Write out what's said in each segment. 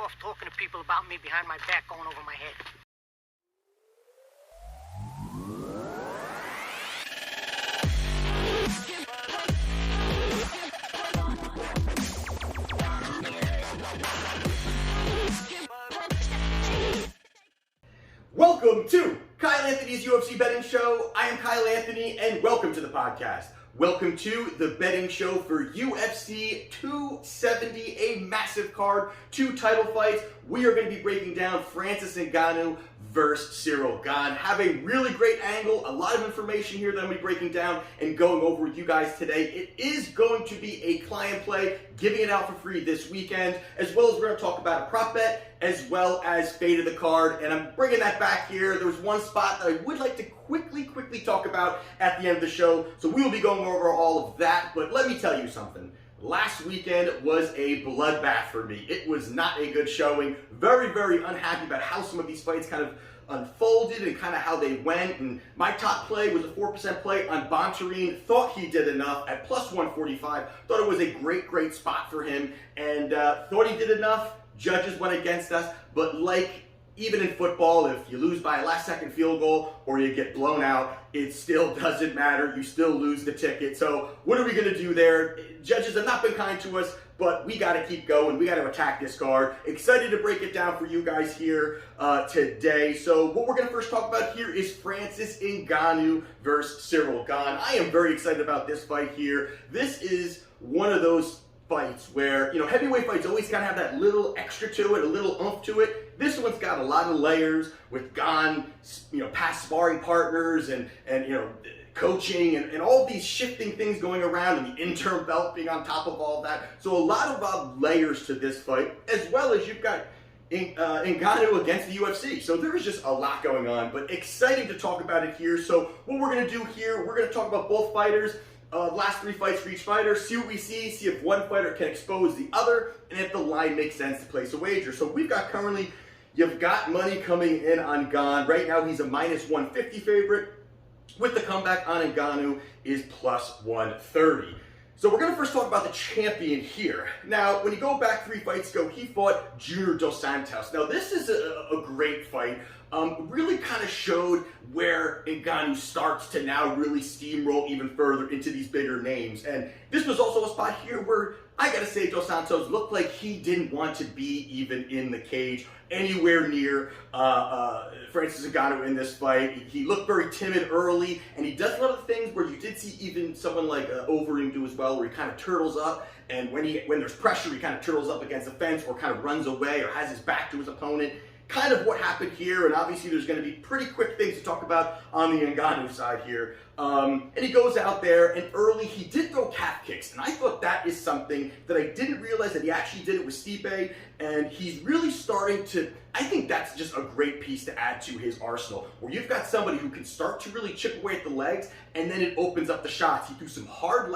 off talking to people about me behind my back going over my head. Welcome to Kyle Anthony's UFC Betting Show. I am Kyle Anthony, and welcome to the podcast. Welcome to the betting show for UFC 270, a massive card, 2 title fights. We are going to be breaking down Francis Ngannou versus Ciryl. Gane. Have a really great angle, a lot of information here that I'm going to be breaking down and going over with you guys today. It is going to be a client play, giving it out for free this weekend, as well as we're going to talk about a prop bet, as well as fade of the card, and I'm bringing that back here. There was one spot that I would like to quickly talk about at the end of the show, so we will be going over all of that, but let me tell you something. Last weekend was a bloodbath for me. It was not a good showing. Very, very unhappy about how some of these fights kind of unfolded and kind of how they went. And my top play was a 4% play on Bontarine. Thought he did enough at plus 145. Thought it was a great spot for him, and thought he did enough. Judges went against us, but like even in football, if you lose by a last-second field goal or you get blown out, it still doesn't matter. You still lose the ticket. So what are we going to do there? Judges have not been kind to us, but we got to keep going. We got to attack this card. Excited to break it down for you guys here today. So what we're going to first talk about here is Francis Ngannou versus Ciryl Gane. I am very excited about this fight here. This is one of those fights where, you know, heavyweight fights always kind of have that little extra to it, a little oomph to it. This one's got a lot of layers with Gane, you know, past sparring partners and you know, coaching and all these shifting things going around, and the interim belt being on top of all that. So a lot of layers to this fight, as well as you've got Ngannou against the UFC. So there is just a lot going on, but exciting to talk about it here. So what we're going to do here, we're going to talk about both fighters. Last 3 fights for each fighter, see what we see if one fighter can expose the other, and if the line makes sense to place a wager. So we've got currently, you've got money coming in on Gane. Right now he's a minus 150 favorite, with the comeback on Ngannou is plus 130. So we're going to first talk about the champion here. Now, when you go back 3 fights ago, he fought Junior Dos Santos. Now, this is a great fight. Really kind of showed where Ngannou starts to now really steamroll even further into these bigger names. And this was also a spot here where I gotta say Dos Santos looked like he didn't want to be even in the cage anywhere near Francis Ngannou in this fight. He looked very timid early, and he does a lot of things where you did see even someone like Overeem do as well, where he kind of turtles up, and when there's pressure, he kind of turtles up against the fence or kind of runs away or has his back to his opponent. Kind of what happened here, and obviously there's going to be pretty quick things to talk about on the Ngannou side here. And he goes out there, and early he did throw calf kicks, and I thought that is something that I didn't realize that he actually did it with Stipe, and he's really starting to, I think that's just a great piece to add to his arsenal, where you've got somebody who can start to really chip away at the legs, and then it opens up the shots. He threw some hard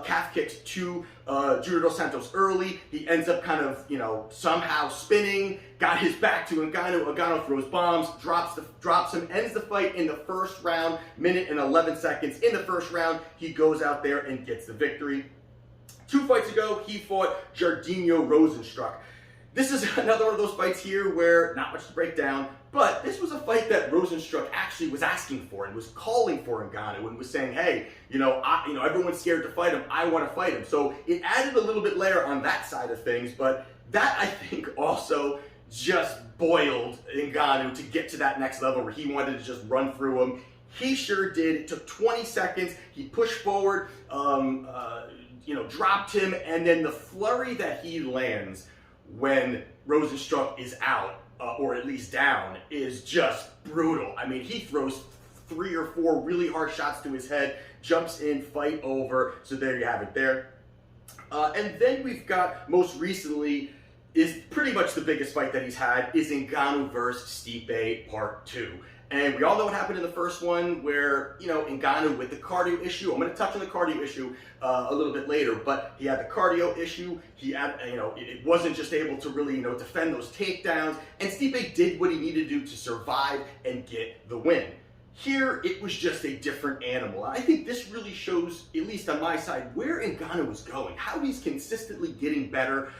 calf kicks to Junior Dos Santos early. He ends up kind of, you know, somehow spinning, got his back to Ngannou. Ngannou throws bombs, drops him, ends the fight in the first round, minute and 11 seconds. In the first round, he goes out there and gets the victory. 2 fights ago, he fought Jairzinho Rozenstruik. This is another one of those fights here where not much to break down, but this was a fight that Rozenstruik actually was asking for and was calling for Ngannou and was saying, hey, everyone's scared to fight him. I want to fight him. So it added a little bit layer on that side of things, but that I think also just boiled Ngannou to get to that next level where he wanted to just run through him. He sure did. It took 20 seconds. He pushed forward, dropped him, and then the flurry that he lands when Rozenstruik is out, or at least down, is just brutal. I mean, he throws 3 or 4 really hard shots to his head, jumps in, fight over. So there you have it there. And then we've got, most recently, is pretty much the biggest fight that he's had, is Ngannou versus Stipe Part 2. And we all know what happened in the first one where, Ngannou with the cardio issue, I'm going to touch on the cardio issue a little bit later, but he had the cardio issue. He had, it wasn't just able to really, defend those takedowns. And Stipe did what he needed to do to survive and get the win. Here, it was just a different animal. I think this really shows, at least on my side, where Ngannou was going, how he's consistently getting better.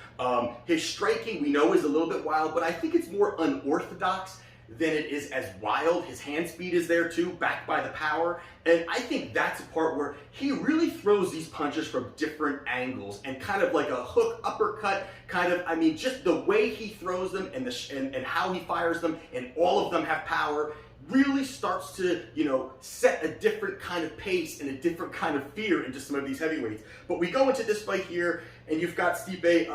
His striking, we know, is a little bit wild, but I think it's more unorthodox than it is as wild. His hand speed is there too, backed by the power. And I think that's a part where he really throws these punches from different angles and kind of like a hook uppercut, kind of, I mean, just the way he throws them and and how he fires them, and all of them have power, really starts to, you know, set a different kind of pace and a different kind of fear into some of these heavyweights. But we go into this fight here, and you've got Stipe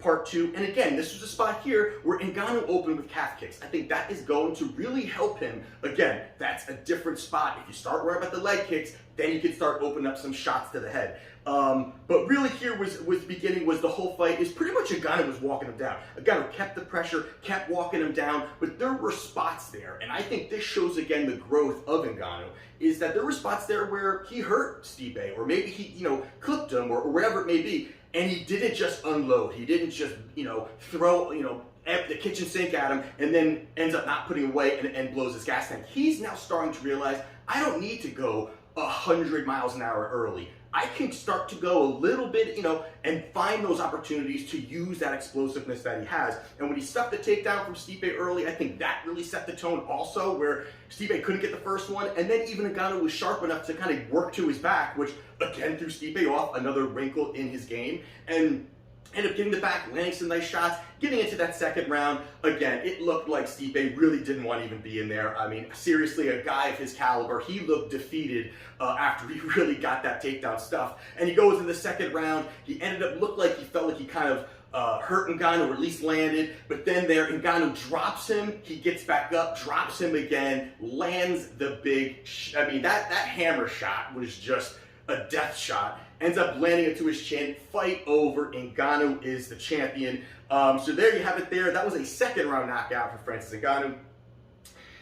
part 2. And again, this was a spot here where Ngannou opened with calf kicks. I think that is going to really help him. Again, that's a different spot. If you start worrying about the leg kicks, then you can start opening up some shots to the head. But really here was the whole fight is pretty much Gane was walking him down. Ngannou kept the pressure, kept walking him down, but there were spots there. And I think this shows again the growth of Ngannou, is that there were spots there where he hurt Stipe, or maybe he, you know, clipped him, or whatever it may be. And he didn't just unload. He didn't just, you know, throw, you know, the kitchen sink at him and then ends up not putting away and blows his gas tank. He's now starting to realize, I don't need to go 100 miles an hour early. I can start to go a little bit, you know, and find those opportunities to use that explosiveness that he has. And when he stuffed the takedown from Stipe early, I think that really set the tone also, where Stipe couldn't get the first one, and then even Ngannou was sharp enough to kind of work to his back, which again threw Stipe off, another wrinkle in his game, and ended up getting the back, landing some nice shots. Getting into that second round, again, it looked like Stipe really didn't want to even be in there. I mean, seriously, a guy of his caliber, he looked defeated after he really got that takedown stuff. And he goes in the second round. He ended up, looked like he felt like he kind of hurt Ngannou, or at least landed. But then there, Ngannou drops him. He gets back up, drops him again, lands the big, I mean, that hammer shot was just a death shot. Ends up landing it to his chin. Fight over. Ngannou is the champion. So there you have it there. That was a second round knockout for Francis Ngannou.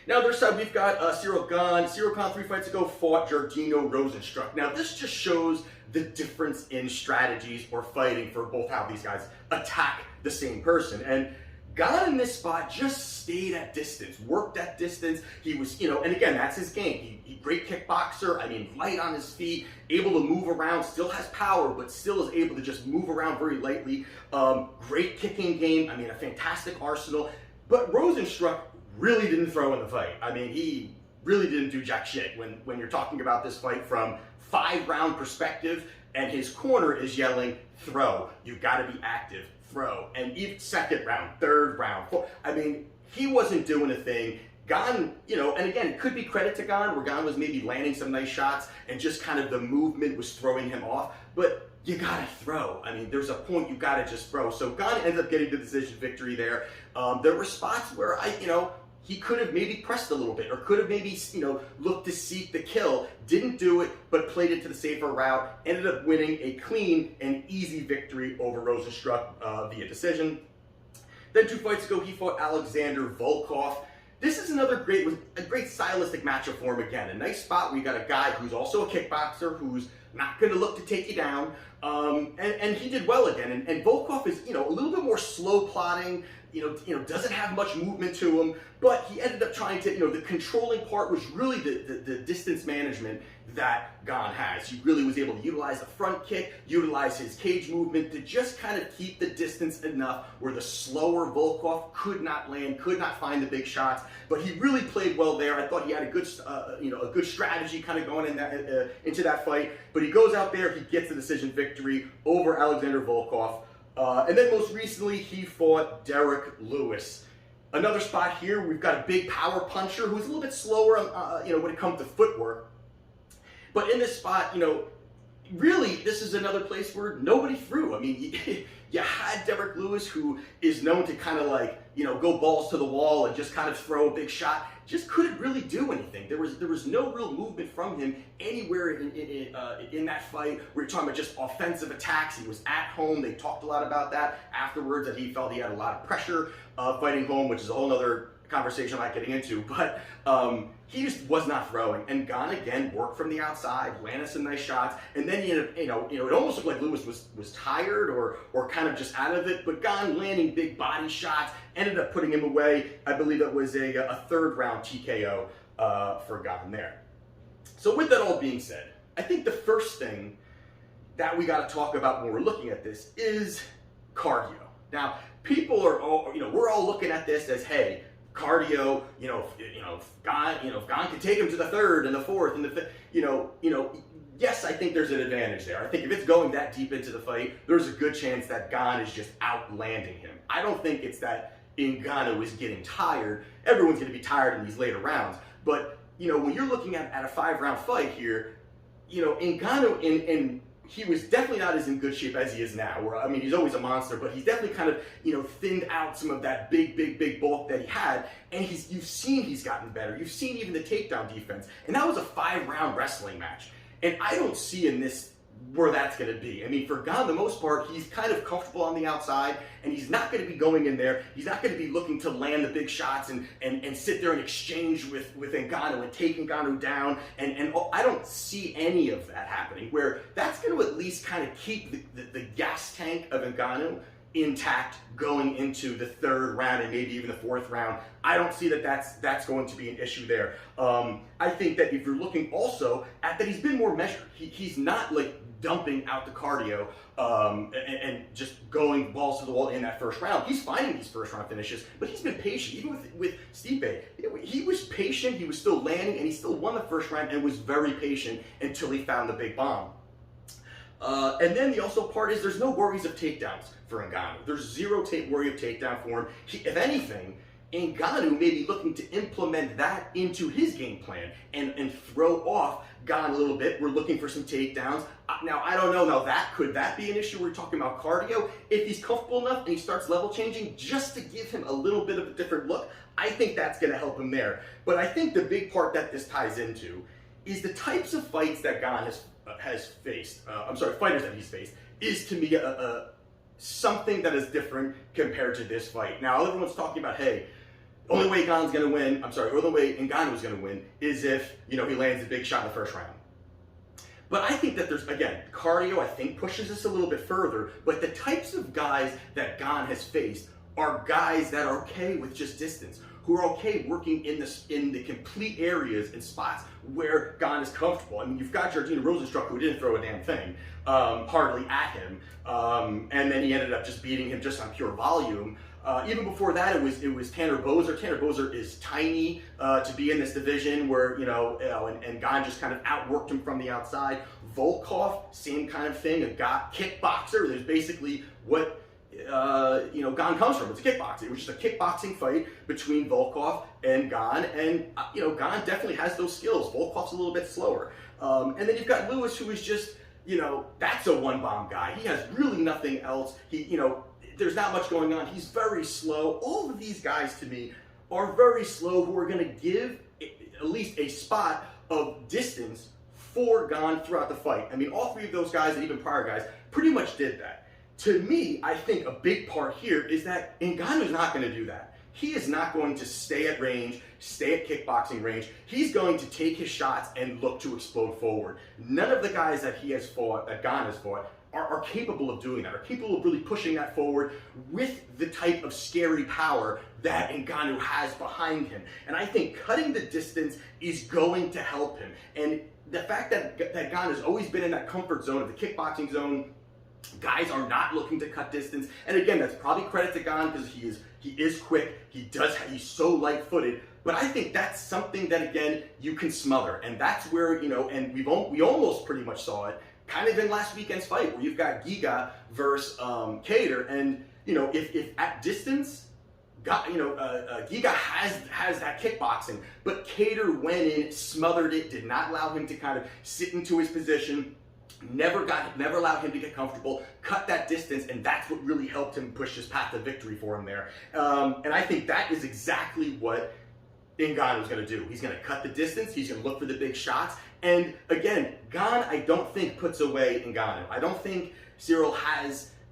Now, their side, we've got Ciryl Gane. Ciryl Gane 3 fights ago fought Jardiño Rozenstruik. Now, this just shows the difference in strategies or fighting for both how these guys attack the same person. And Gane in this spot just stayed at distance, worked at distance. He was, you know, and again, that's his game. He great kickboxer, I mean, light on his feet, able to move around, still has power, but still is able to just move around very lightly. Great kicking game, I mean, a fantastic arsenal. But Rozenstruik really didn't throw in the fight. I mean, he really didn't do jack shit when you're talking about this fight from 5-round perspective, and his corner is yelling, throw. You gotta be active. Throw. And even second round, third round, fourth, I mean, he wasn't doing a thing. Gane, you know, and again, it could be credit to Gane, where Gane was maybe landing some nice shots and just kind of the movement was throwing him off, but you gotta throw. I mean, there's a point you gotta just throw. So Gane ends up getting the decision victory there. There were spots where he could have maybe pressed a little bit, or could have maybe, you know, looked to seek the kill. Didn't do it, but played it to the safer route. Ended up winning a clean and easy victory over Rozenstruik via decision. Then 2 fights ago, he fought Alexander Volkov. This is another great stylistic matchup for him again. A nice spot where you got a guy who's also a kickboxer, who's not going to look to take you down, and he did well again. And Volkov is, you know, a little bit more slow plotting. You know, doesn't have much movement to him, but he ended up trying to, you know, the controlling part was really the distance management that Gane has. He really was able to utilize the front kick, utilize his cage movement to just kind of keep the distance enough where the slower Volkov could not land, could not find the big shots, but he really played well there. I thought he had a good, a good strategy kind of going in that, into that fight, but he goes out there, he gets the decision victory over Alexander Volkov. And then most recently, he fought Derek Lewis. Another spot here, we've got a big power puncher who's a little bit slower, when it comes to footwork. But in this spot, you know, really, this is another place where nobody threw. I mean, you had Derek Lewis, who is known to kind of like, you know, go balls to the wall and just kind of throw a big shot. Just couldn't really do anything. There was no real movement from him anywhere in that fight. We were talking about just offensive attacks. He was at home. They talked a lot about that afterwards, that he felt he had a lot of pressure fighting home, which is a whole other conversation I'm not getting into. But he just was not throwing. And Gane again worked from the outside, landed some nice shots, and then it almost looked like Lewis was tired or kind of just out of it. But Gane landing big body shots ended up putting him away. I believe it was a 3rd round TKO. for Gane there. So with that all being said, I think the first thing that we got to talk about when we're looking at this is cardio. Now, people are all, we're all looking at this as, hey, cardio, if Gane can take him to the third and the fourth and the fifth, yes, I think there's an advantage there. I think if it's going that deep into the fight, there's a good chance that Gane is just outlanding him. I don't think it's that Ngannou is getting tired. Everyone's going to be tired in these later rounds. But, when you're looking at a 5-round fight here, Ngannou, and he was definitely not as in good shape as he is now. He's always a monster, but he's definitely kind of, thinned out some of that big bulk that he had. And you've seen he's gotten better. You've seen even the takedown defense. And that was a 5-round wrestling match. And I don't see in this where that's going to be. For Gane, the most part, he's kind of comfortable on the outside, and he's not going to be going in there. He's not going to be looking to land the big shots and sit there and exchange with Ngannou and take Ngannou down. And I don't see any of that happening, where that's going to at least kind of keep the gas tank of Ngannou intact going into the 3rd round and maybe even the 4th round. I don't see that that's going to be an issue there. I think that if you're looking also at that, he's been more measured. He's not like dumping out the cardio and just going balls to the wall in that 1st round. He's finding these 1st round finishes, but he's been patient. Even with Stipe, he was patient. He was still landing, and he still won the 1st round and was very patient until he found the big bomb. And then the also part is there's no worries of takedowns for Ngannou. There's zero worry of takedown for him. If anything, Ngannou may be looking to implement that into his game plan and throw off Gane a little bit. We're looking for some takedowns. Now, I don't know. Now, could that be an issue? We're talking about cardio. If he's comfortable enough and he starts level changing just to give him a little bit of a different look, I think that's going to help him there. But I think the big part that this ties into is the types of fights that Gane has faced. Fighters that he's faced is to me something that is different compared to this fight. Now, everyone's talking about, hey, the only way Gane's going to win, the only way Ngannou is going to win is if, he lands a big shot in the 1st round. But I think that there's, again, cardio, I think, pushes us a little bit further, but the types of guys that Gane has faced are guys that are okay with just distance, who are okay working in the complete areas and spots where Gane is comfortable. You've got Jairzinho Rozenstruik, who didn't throw a damn thing, hardly at him, and then he ended up just beating him just on pure volume. Even before that, it was Tanner Boser. Tanner Boser is tiny to be in this division where, and Gane just kind of outworked him from the outside. Volkov, same kind of thing, a kickboxer. There's basically what Gane comes from. It's a kickboxing. It was just a kickboxing fight between Volkov and Gane, and Gane definitely has those skills. Volkov's a little bit slower, and then you've got Lewis, who is just that's a one-bomb guy. He has really nothing else. There's not much going on. He's very slow. All of these guys, to me, are very slow, who are going to give at least a spot of distance for Gane throughout the fight. All 3 of those guys and even prior guys pretty much did that. To me, I think a big part here is that Ngannou is not going to do that. He is not going to stay at range, stay at kickboxing range. He's going to take his shots and look to explode forward. None of the guys that Gane has fought, are capable of doing that, are capable of really pushing that forward with the type of scary power that Ngannou has behind him. And I think cutting the distance is going to help him. And the fact that Gane has always been in that comfort zone of the kickboxing zone, guys are not looking to cut distance. And again, that's probably credit to Gane because he is quick. He's so light-footed. But I think that's something that, again, you can smother. And that's where, and we almost pretty much saw it kind of in last weekend's fight, where you've got Giga versus Kattar, and if at distance, Giga has that kickboxing, but Kattar went in, smothered it, did not allow him to kind of sit into his position, never allowed him to get comfortable, cut that distance, and that's what really helped him push his path to victory for him there. And I think that is exactly what Ngannou is going to do. He's going to cut the distance. He's going to look for the big shots. And again, Gane, I don't think puts away Ngannou. I don't think Ciryl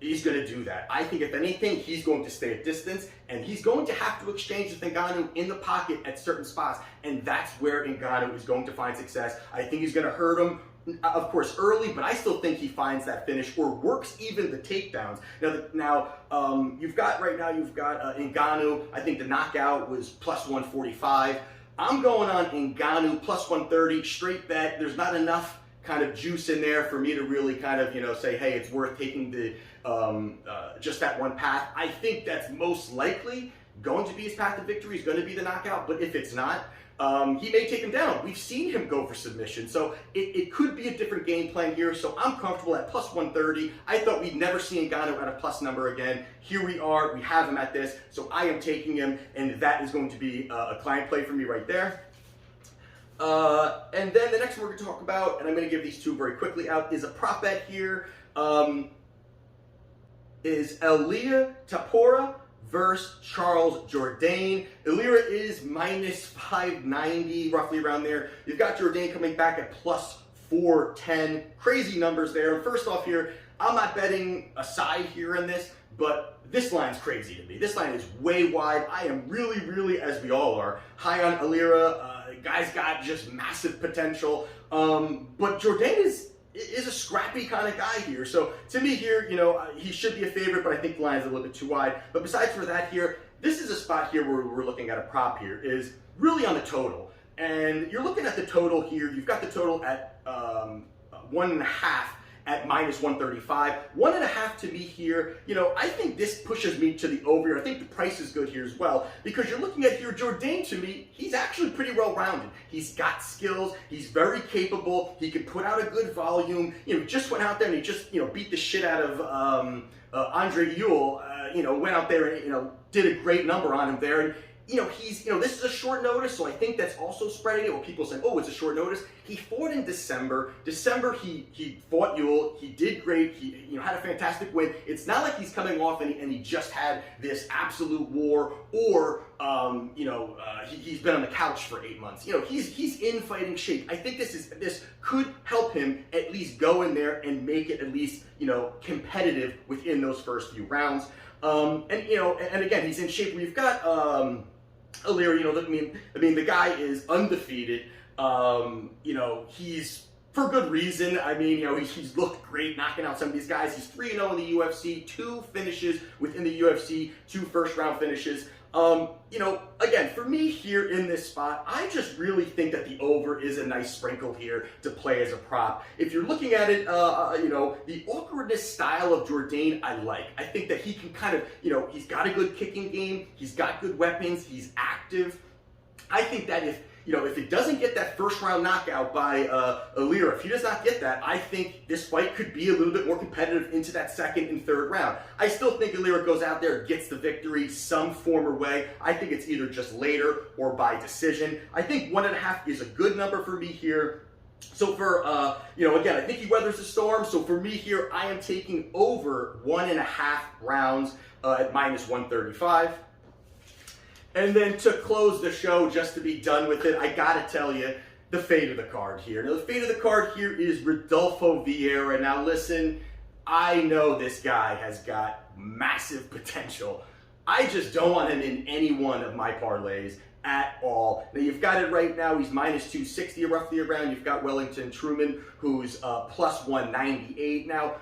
he's going to do that. I think if anything, he's going to stay at distance, and he's going to have to exchange with Ngannou in the pocket at certain spots, and that's where Ngannou is going to find success. I think he's going to hurt him, of course, early, but I still think he finds that finish or works even the takedowns. Now, you've got Ngannou. I think the knockout was plus 145. I'm going on Ngannou plus 130, straight bet. There's not enough kind of juice in there for me to really kind of, say, hey, it's worth taking the just that one path. I think that's most likely going to be his path to victory, is going to be the knockout, but if it's not, he may take him down. We've seen him go for submission, so it could be a different game plan here, so I'm comfortable at plus 130. I thought we'd never see Ngannou at a plus number again. Here we are, we have him at this, so I am taking him, and that is going to be a client play for me right there. And then the next one we're going to talk about, and I'm going to give these two very quickly out, is a prop bet here. Is Ilia Topuria versus Charles Jourdain. Ilia is minus 590, roughly around there. You've got Jourdain coming back at plus 410. Crazy numbers there. And first off here, I'm not betting a side here in this, but this line's crazy to me. This line is way wide. I am really, as we all are, high on Ilia. Guy's got just massive potential. But Jourdain is a scrappy kind of guy here. So to me here, he should be a favorite, but I think the line's a little bit too wide. But besides for that here, this is a spot here where we're looking at a prop here, is really on the total. And you're looking at the total here. You've got the total at 1.5 at minus 135. 1.5 to me here, I think this pushes me to the over. I think the price is good here as well, because you're looking at here, Jourdain to me, he's actually pretty well-rounded. He's got skills, he's very capable, he can put out a good volume, just went out there and he just, beat the shit out of Andre Ewell, went out there and, did a great number on him there. And, this is a short notice, so I think that's also spreading it, where people say, oh, it's a short notice. He fought in December. He fought Ewell. He did great. He had a fantastic win. It's not like he's coming off and he just had this absolute war, or he's been on the couch for 8 months. He's in fighting shape. I think this could help him at least go in there and make it at least competitive within those first few rounds. And again, he's in shape. We've got Ilia, the guy is undefeated. He's for good reason. He's looked great knocking out some of these guys. He's 3-0 in the UFC, 2 finishes within the UFC, 2 first-round finishes. Again, for me here in this spot, I just really think that the over is a nice sprinkle here to play as a prop. If you're looking at it, the awkwardness style of Jourdain, I like. I think that he can kind of, he's got a good kicking game, he's got good weapons, he's active. I think that if it doesn't get that first round knockout by Ilia, if he does not get that, I think this fight could be a little bit more competitive into that second and third round. I still think Ilia goes out there, gets the victory some form or way. I think it's either just later or by decision. I think 1.5 is a good number for me here. So for, again, I think he weathers the storm. So for me here, I am taking over 1.5 rounds at minus 135. And then to close the show, just to be done with it, I gotta tell you, the fate of the card here. Now, the fate of the card here is Rodolfo Vieira. Now, listen, I know this guy has got massive potential. I just don't want him in any one of my parlays at all. Now, you've got it right now. He's minus 260 roughly around. You've got Wellington Truman, who's plus 198. Now,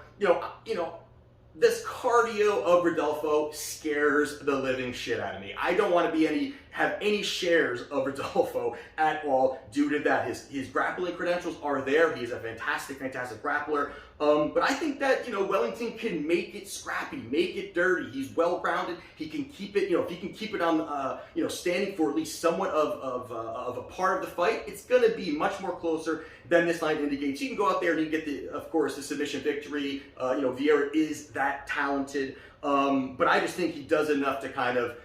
this cardio of Rodolfo scares the living shit out of me. I don't want to have any shares of Rodolfo at all due to that. His grappling credentials are there. He's a fantastic grappler. But I think that, Wellington can make it scrappy, make it dirty. He's well-rounded. He can keep it, if he can keep it on, standing for at least somewhat of a part of the fight, it's going to be much more closer than this line indicates. He can go out there and he can get, of course, the submission victory. Vieira is that talented. But I just think he does enough to kind of,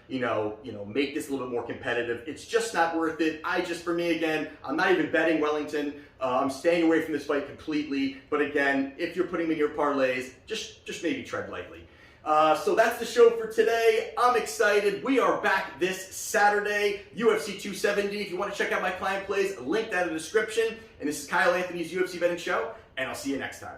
make this a little bit more competitive. It's just not worth it. For me, again, I'm not even betting Wellington. I'm staying away from this fight completely. But again, if you're putting me in your parlays, just maybe tread lightly. So that's the show for today. I'm excited. We are back this Saturday, UFC 270. If you want to check out my client plays, link down in the description. And this is Kyle Anthony's UFC Betting Show, and I'll see you next time.